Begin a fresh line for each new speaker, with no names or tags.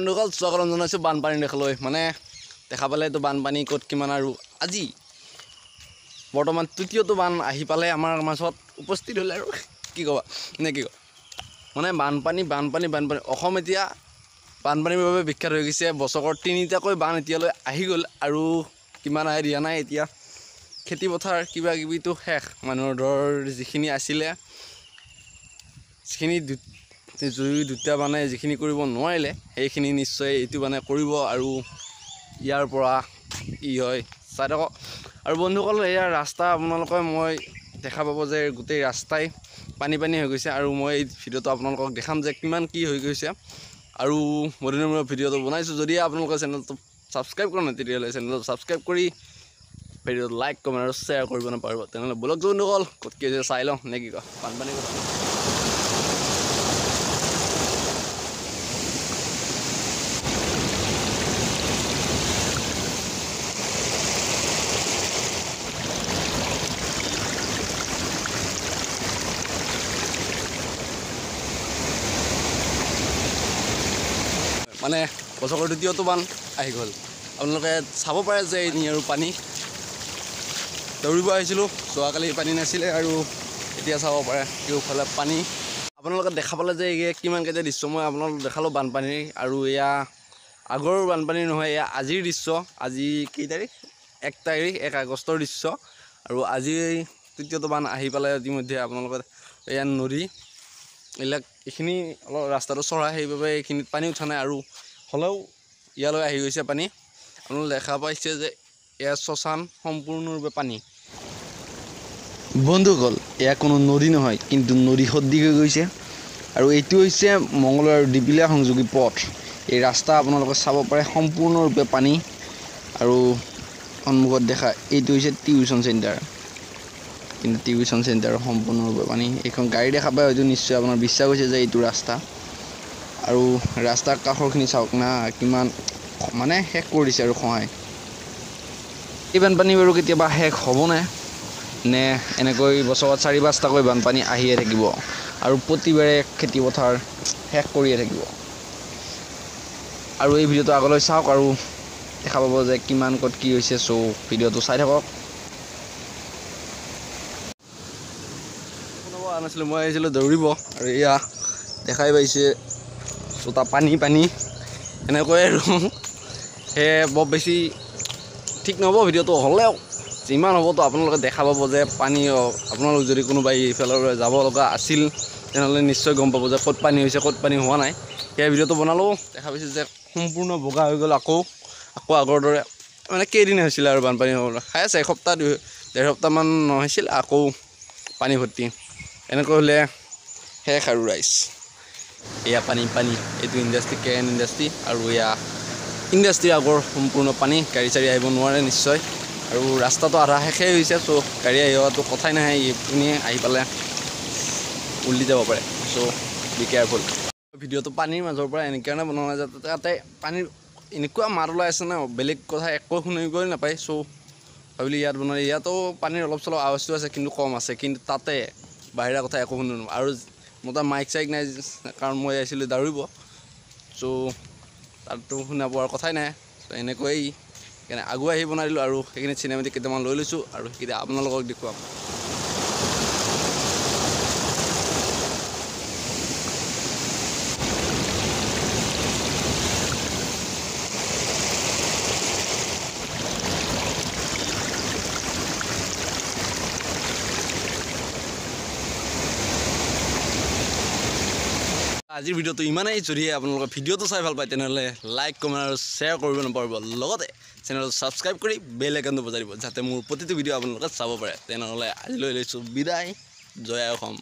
বন্ধুসকল স্বাগতম জনাইছোঁ বানপানী দেখলৈ মানে দেখা পালে তো বানপানী ক'ত কিমান আৰু আজি বৰ্তমান তৃতীয়টো বান আহি পালে আমাৰ মাজত উপস্থিত হ'লে আৰু কি ক'বা নে কি মানে বানপানী অসম এতিয়া বানপানীৰ বাবে বিখ্যাত হৈ গৈছে বছৰত তিনিটাকৈ বান এতিয়ালৈ আহি গ'ল আৰু কিমান আহে দিয়া নাই এতিয়া খেতি পথাৰ কিবা কিবিটো শেষ মানুহৰ ধৰ যিখিনি আছিলে যিখিনি দুটা মানে যিখিনি কৰিব নোৱাৰিলে সেইখিনি নিশ্চয় এইটো মানে কৰিব আৰু ইয়াৰ পৰা কি হয় চাই থাকক আৰু বন্ধুসকল ইয়াৰ ৰাস্তা আপোনালোকে মই দেখা পাব যে গোটেই ৰাস্তাই পানী হৈ গৈছে আৰু মই এই ভিডিঅ'টো আপোনালোকক দেখাম যে কিমান কি হৈ গৈছে আৰু মদিনৰ মই ভিডিঅ'টো বনাইছোঁ যদি আপোনালোকে চেনেলটো ছাবস্ক্ৰাইব কৰা নাই তেতিয়াহ'লে চেনেলটো ছাবস্ক্ৰাইব কৰি ভিডিঅ'টো লাইক কমেণ্ট আৰু শ্বেয়াৰ কৰিব নাপাৰিব তেনেহ'লে বলক বন্ধুসকল ক'ত কি হৈছে চাই লওঁ নে কি কয় বানপানী কথা মানে বছৰৰ দ্বিতীয়টো বান আহি গ'ল আপোনালোকে চাব পাৰে যে এই আৰু পানী দৌৰিব আহিছিলোঁ যোৱাকালি পানী নাছিলে আৰু এতিয়া চাব পাৰে কেউফালে পানী আপোনালোকে দেখা পালে যে এই কিমান কেইটা দৃশ্য মই আপোনালোকক দেখালোঁ বানপানীৰ আৰু এয়া আগৰ বানপানী নহয় এয়া আজিৰ দৃশ্য আজি কেই তাৰিখ 1 আগষ্টৰ দৃশ্য আৰু আজি তৃতীয়টো বান আহি পালে ইতিমধ্যে আপোনালোকে এয়া নদী এইখিনি অলপ ৰাস্তাটো চৰা সেইবাবে এইখিনিত পানী উঠা নাই আৰু হ'লেও ইয়ালৈ আহি গৈছে পানী আপোনালোকে দেখা পাইছে যে এয়া শ্মশান সম্পূৰ্ণৰূপে পানী বন্ধুসকল এয়া কোনো নদী নহয় কিন্তু নদী সদৃশ হৈ গৈছে আৰু এইটো হৈছে মংগলদৈ আৰু দীপিলা সংযোগী পথ এই ৰাস্তা আপোনালোকে চাব পাৰে সম্পূৰ্ণৰূপে পানী আৰু সন্মুখত দেখা এইটো হৈছে টিউশ্যন চেণ্টাৰ কিন্তু টিউশ্যন চেণ্টাৰ সম্পূৰ্ণৰূপে পানী এইখন গাড়ী দেখা পায় হয়তো নিশ্চয় আপোনাৰ বিশ্বাস হৈছে যে এইটো ৰাস্তা আৰু ৰাস্তাৰ কাষৰখিনি চাওক না কিমান মানে শেষ কৰি দিছে আৰু সহায় এই বানপানী বাৰু কেতিয়াবা শেষ হ'বনে নে এনেকৈ বছৰত 4-5টাকৈ বানপানী আহিয়ে থাকিব আৰু প্ৰতিবাৰে খেতি পথাৰ শেষ কৰিয়ে থাকিব আৰু এই ভিডিঅ'টো আগলৈ চাওক আৰু দেখা পাব যে কিমান ক'ত কি হৈছে চ' ভিডিঅ'টো চাই থাকক নাছিলোঁ মই আহিছিলোঁ দৌৰিব আৰু এয়া দেখাই পাইছে চোতা পানী এনেকৈ আৰু সেয়ে বৰ বেছি ঠিক নহ'ব ভিডিঅ'টো হ'লেও যিমান হ'বতো আপোনালোকে দেখা পাব যে পানী আপোনালোক যদি কোনোবাই এইফাললৈ যাব লগা আছিল তেনেহ'লে নিশ্চয় গম পাব যে ক'ত পানী হৈছে ক'ত পানী হোৱা নাই সেয়া ভিডিঅ'টো বনালোঁ দেখা পাইছোঁ যে সম্পূৰ্ণ বগা হৈ গ'ল আকৌ আগৰ দৰে মানে কেইদিন হৈছিলে আৰু বানপানী হ'বলৈ খাই আছে এসপ্তাহ 1.5 সপ্তাহমান নহৈছিল আকৌ পানী ভৰ্তি এনেকৈ হ'লে শেষ আৰু ৰাইজ এয়া পানী এইটো ইণ্ডাষ্ট্ৰি কেন ইণ্ডাষ্ট্ৰি আৰু এয়া ইণ্ডাষ্ট্ৰি আগৰ সম্পূৰ্ণ পানী গাড়ী চাড়ী আহিব নোৱাৰে নিশ্চয় আৰু ৰাস্তাটো আধা শেষেই হৈছে চ' গাড়ী আহিবতো কথাই নাহে এইপিনে আহি পালে উল্টি যাব পাৰে চ' বি কেয়াৰফুল ভিডিঅ'টো পানীৰ মাজৰ পৰা এনেকৈ কাৰণে বনোৱা যায় তাতে পানীৰ এনেকুৱা মাত ওলাই আছে ন বেলেগ কথা একো শুনিবই নাপায় চ' ভাবিলোঁ ইয়াত বনালে ইয়াতো পানীৰ অলপ চলপ আৱাজটো আছে কিন্তু কম আছে কিন্তু তাতে বাহিৰা কথা একো শুনো আৰু মোৰ তাত মাইক চাইক নাই কাৰণ মই আহিছিলোঁ দৌৰিব চ' তাততো শুনা পোৱাৰ কথাই নাই চ' এনেকৈ সেইকাৰণে আগুৱাই আহি বনাই দিলোঁ আৰু সেইখিনি চিনেমেটিক কেইটামান লৈ লৈছোঁ আৰু সেইকেইটা আপোনালোকক দেখুৱাম আজিৰ ভিডিঅ'টো ইমানেই যদি আপোনালোকে ভিডিঅ'টো চাই ভাল পায় তেনেহ'লে লাইক কমেণ্ট আৰু শ্বেয়াৰ কৰিব নাপাহৰিব লগতে চেনেলটো ছাবস্ক্ৰাইব কৰি বেল আইকনটো বজাই দিব যাতে মোৰ প্ৰতিটো ভিডিঅ' আপোনালোকে চাব পাৰে তেনেহ'লে আজিলৈ লৈছোঁ বিদায় জয় অসম।